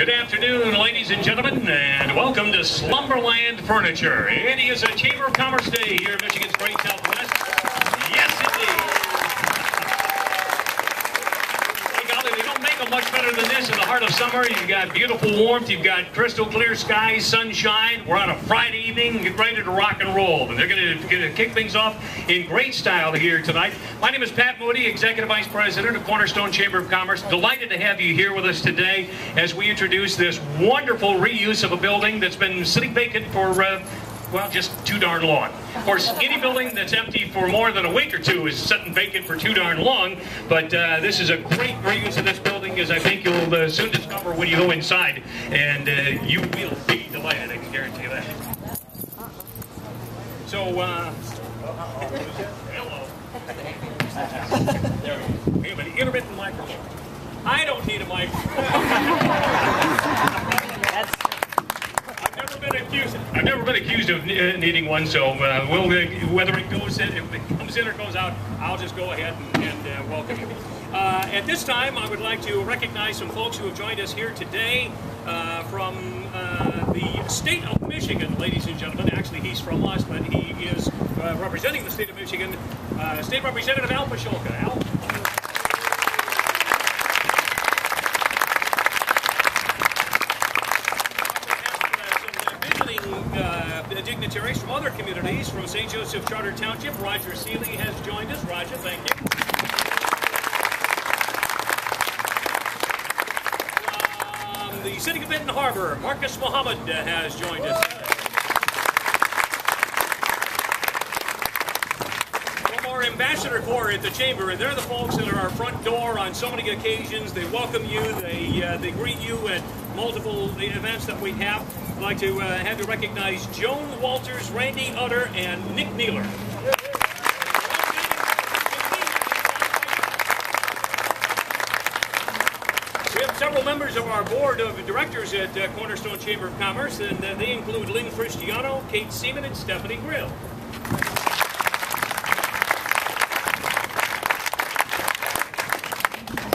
Good afternoon, ladies and gentlemen, and welcome to Slumberland Furniture. It is a Chamber of Commerce day here in Michigan's great Southwest. Yes, indeed. Hey, golly, they don't make them much better than this in the heart of summer. You've got beautiful warmth, you've got crystal clear skies, sunshine. We're on a Friday evening, get ready to rock and roll. And they're going to kick things off in great style here tonight. My name is Pat Moody, Executive Vice President of Cornerstone Chamber of Commerce. Delighted to have you here with us today as we introduce this wonderful reuse of a building that's been sitting vacant for, well, just too darn long. Of course, any building that's empty for more than a week or two is sitting vacant for too darn long, but this is a great reuse of this building, as I think you'll soon discover when you go inside, and you will be delighted, I can guarantee that. So, hello. There we go. We have an intermittent microphone. I don't need a microphone. I've never been accused of needing one, so whether it goes in, if it comes in or goes out, I'll just go ahead and welcome you. At this time, I would like to recognize some folks who have joined us here today from the state of Michigan, ladies and gentlemen. Actually, he's from us, but he is representing the state of Michigan, State Representative Al Pasholka. Al? Dignitaries from other communities, from St. Joseph Charter Township, Roger Seeley has joined us. Roger, thank you. From the city of Benton Harbor, Marcus Muhammad has joined us. From our ambassador corps at the Chamber, and they're the folks that are our front door on so many occasions. They welcome you, they greet you at multiple events that we have. I'd like to have you recognize Joan Walters, Randy Utter, and Nick Neeler. We have several members of our board of directors at Cornerstone Chamber of Commerce, and they include Lynn Cristiano, Kate Seaman, and Stephanie Grill.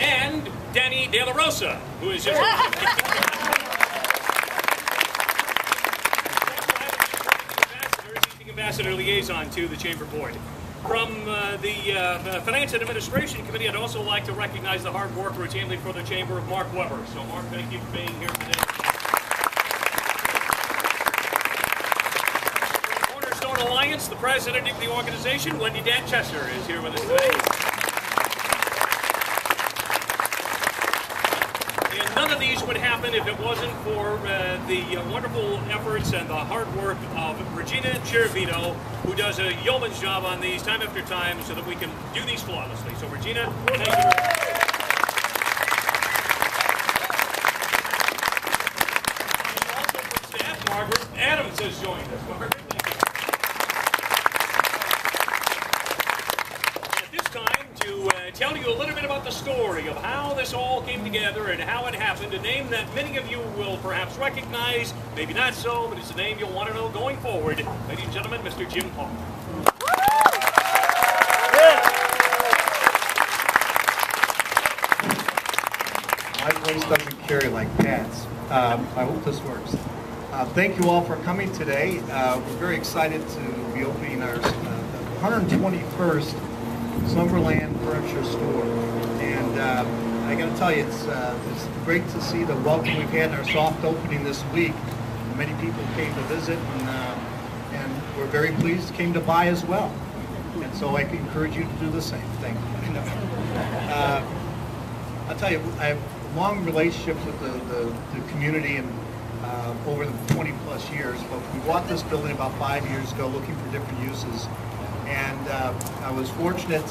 And Danny De La Rosa, who is just... Ambassador Liaison to the Chamber Board. From the Finance and Administration Committee, I'd also like to recognize the hard work routinely for the Chamber of Mark Weber. So Mark, thank you for being here today. Cornerstone Alliance, the president of the organization, Wendy Danchester, is here with us today. And none of these would happen if it wasn't for the wonderful efforts and the hard work of Regina Chervito, who does a yeoman's job on these time after time so that we can do these flawlessly. So Regina, thank you very much. And also from staff, Margaret Adams has joined us. Margaret, thank you. At this time, to tell you a little bit about the story of how this all came together and how it happened, a name that many of you will perhaps recognize, maybe not so, but it's a name you'll want to know going forward. Ladies and gentlemen, Mr. Jim Paul. My voice doesn't carry like Pat's. I hope this works. Thank you all for coming today. We're very excited to be opening our 121st Slumberland Furniture store. And I got to tell you, it's great to see the welcome we've had in our soft opening this week. Many people came to visit, and we're very pleased came to buy as well. And so I encourage you to do the same thing. I'll tell you, I have long relationships with the community and over the 20-plus years. But we bought this building about 5 years ago, looking for different uses. And I was fortunate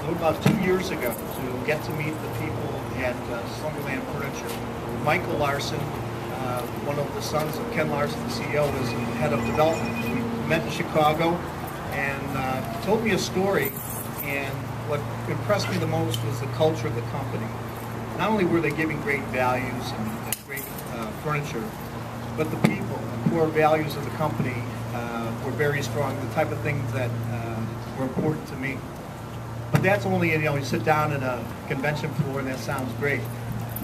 about 2 years ago to get to meet the people at Slumberland Furniture. Michael Larson, one of the sons of Ken Larson, the CEO, was head of development. We met in Chicago, and he told me a story, and what impressed me the most was the culture of the company. Not only were they giving great values and great furniture, but the people, the core values of the company were very strong, the type of things that were important to me. But that's only, you sit down in a convention floor and that sounds great.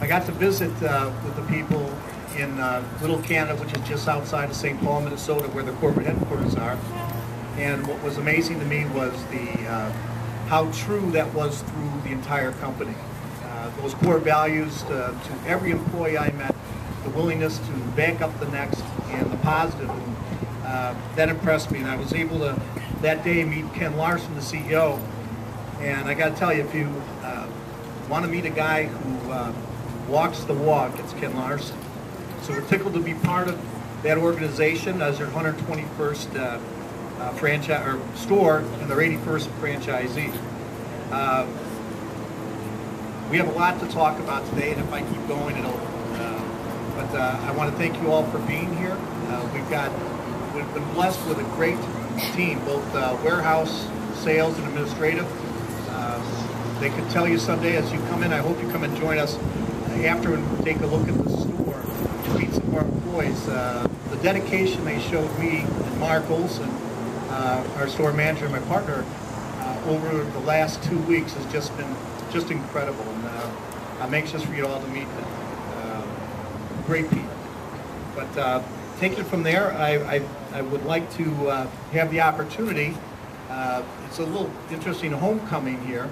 I got to visit with the people in Little Canada, which is just outside of St. Paul, Minnesota, where the corporate headquarters are. And what was amazing to me was how true that was through the entire company. Those core values to every employee I met, the willingness to back up the next, and the positive. And, that impressed me. And I was able to, that day, meet Ken Larson, the CEO. And I got to tell you, if you want to meet a guy who walks the walk, it's Ken Larson. So we're tickled to be part of that organization as their 121st franchise or store and their 81st franchisee. We have a lot to talk about today, and if I keep going, it'll. But I want to thank you all for being here. We've been blessed with a great team, both warehouse, sales, and administrative. They could tell you someday as you come in. I hope you come and join us after and take a look at the store, meet some of our employees. The dedication they showed me and Mark Olson, our store manager and my partner, over the last 2 weeks has just been incredible. And I'm anxious for you all to meet them. Great people. But taking it from there, I would like to have the opportunity. It's a little interesting homecoming here.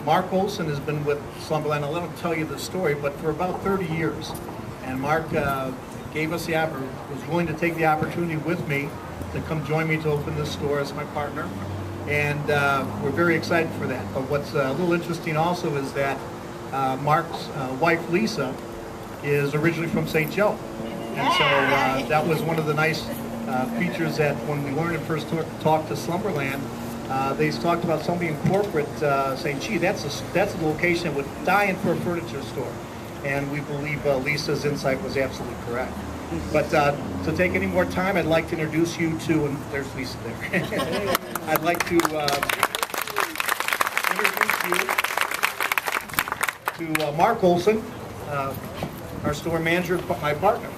Mark Olson has been with Slumberland. I'll let him tell you the story, but for about 30 years. And Mark gave us was willing to take the opportunity with me to come join me to open this store as my partner. And we're very excited for that. But what's a little interesting also is that Mark's wife, Lisa, is originally from St. Joe. And so that was one of the nice features that when we learned and first talked to Slumberland, they talked about somebody in corporate saying, gee, that's a location that would die in for a furniture store. And we believe Lisa's insight was absolutely correct. But to take any more time, I'd like to introduce you to, and there's Lisa there. I'd like to introduce you to Mark Olson, our store manager, my partner.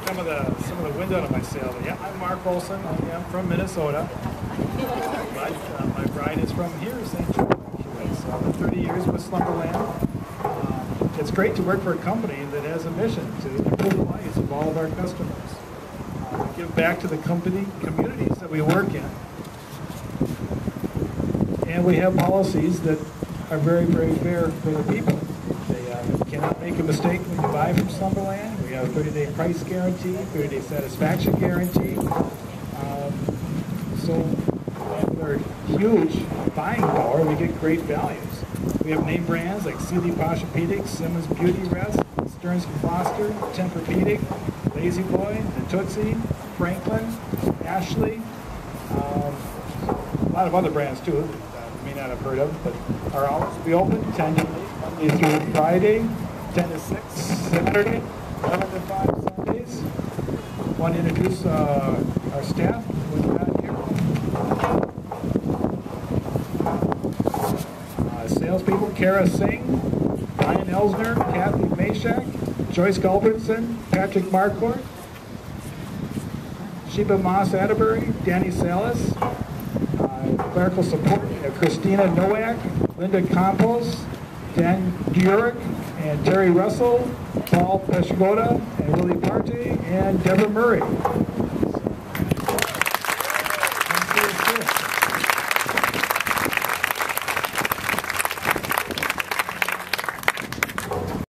Some of the wind out of my sail. Yeah, I'm Mark Olson. I'm from Minnesota. My bride is from here, St. Joe. So I've been 30 years with Slumberland. It's great to work for a company that has a mission to improve the lives of all of our customers. Give back to the communities that we work in. And we have policies that are very, very fair for the people. They cannot make a mistake when you buy from Slumberland. We have a 30-day price guarantee, 30-day satisfaction guarantee. So with our huge buying power, we get great values. We have name brands like Sealy Posturepedic, Simmons Beauty Rest, Stearns & Foster, Tempur-Pedic, Lazy Boy, the Tootsie, Franklin, Ashley, a lot of other brands too that you may not have heard of, but our hours will be open 10 to 8, Monday through Friday, 10 to 6, Saturday, 11 to 5 Sundays. Want to introduce our staff, what we got here. Salespeople, Kara Singh, Brian Elsner, Kathy Mashak, Joyce Gulbranson, Patrick Marquardt, Sheba Moss Atterbury, Danny Salas, clerical support, Christina Nowak, Linda Campos, Dan Durick, and Terry Russell, Paul Pescota, and Willie Parte, and Deborah Murray.